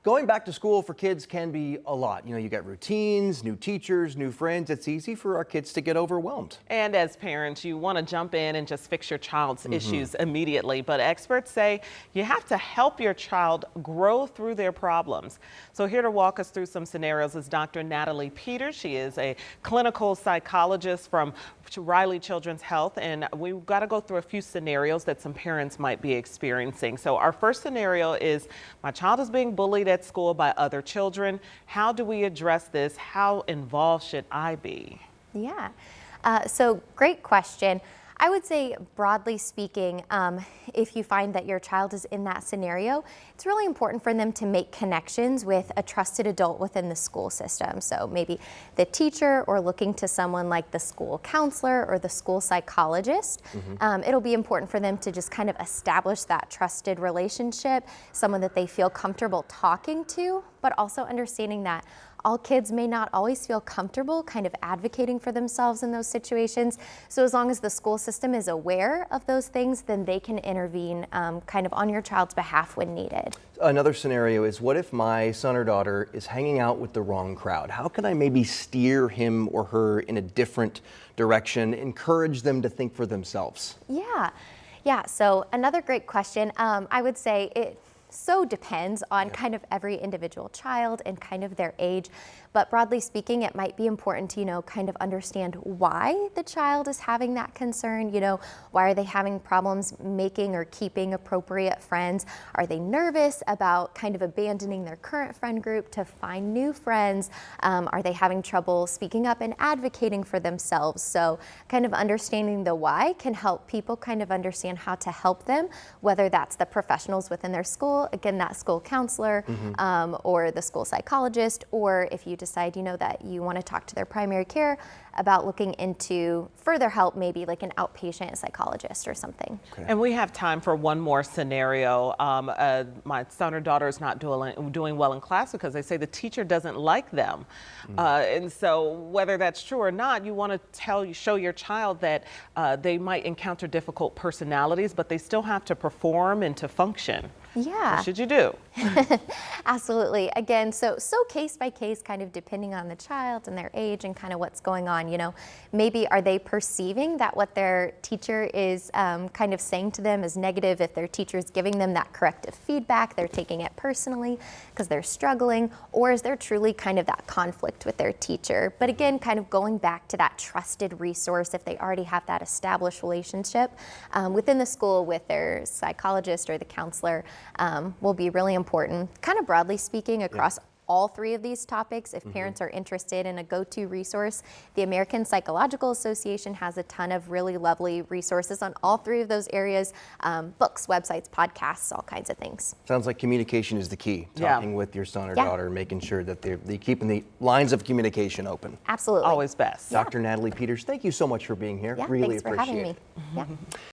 Going back to school for kids can be a lot. You know, you got routines, new teachers, new friends. It's easy for our kids to get overwhelmed. And as parents, you want to jump in and just fix your child's issues immediately. But experts say you have to help your child grow through their problems. So here to walk us through some scenarios is Dr. Natalie Peters. She is a clinical psychologist from Riley Children's Health, and we've got to go through a few scenarios that some parents might be experiencing. So our first scenario is, my child is being bullied at school by other children. How do we address this? How involved should I be? Yeah, so great question. I would say, broadly speaking, if you find that your child is in that scenario, it's really important for them to make connections with a trusted adult within the school system. So maybe the teacher, or looking to someone like the school counselor or the school psychologist. It'll be important for them to just kind of establish that trusted relationship, someone that they feel comfortable talking to, but also understanding that all kids may not always feel comfortable kind of advocating for themselves in those situations. So as long as the school system is aware of those things, then they can intervene kind of on your child's behalf when needed. Another scenario is, what if my son or daughter is hanging out with the wrong crowd? How can I maybe steer him or her in a different direction, encourage them to think for themselves? Yeah, so another great question. I would say it so depends on kind of every individual child and kind of their age. But broadly speaking, it might be important to, kind of understand why the child is having that concern. Why are they having problems making or keeping appropriate friends? Are they nervous about kind of abandoning their current friend group to find new friends? Are they having trouble speaking up and advocating for themselves? So kind of understanding the why can help people kind of understand how to help them, whether that's the professionals within their school, again, that school counselor, or the school psychologist, or if you decide, that you want to talk to their primary care about looking into further help, maybe like an outpatient psychologist or something. Okay. And we have time for one more scenario. My son or daughter is not doing well in class because they say the teacher doesn't like them. And so whether that's true or not, you want to show your child that they might encounter difficult personalities, but they still have to perform and to function. Yeah. What should you do? Absolutely. Again, so case by case, kind of depending on the child and their age and kind of what's going on. Maybe are they perceiving that what their teacher is kind of saying to them is negative? If their teacher is giving them that corrective feedback, they're taking it personally because they're struggling, or is there truly kind of that conflict with their teacher? But again, kind of going back to that trusted resource, if they already have that established relationship within the school with their psychologist or the counselor, will be really important. Kind of broadly speaking across all three of these topics, if parents are interested in a go-to resource, the American Psychological Association has a ton of really lovely resources on all three of those areas, books, websites, podcasts, all kinds of things. Sounds like communication is the key. Talking with your son or daughter, making sure that they're keeping the lines of communication open. Absolutely. Always best. Dr. Natalie Peters, thank you so much for being here. Yeah, Really thanks for appreciate having it. me. Yeah.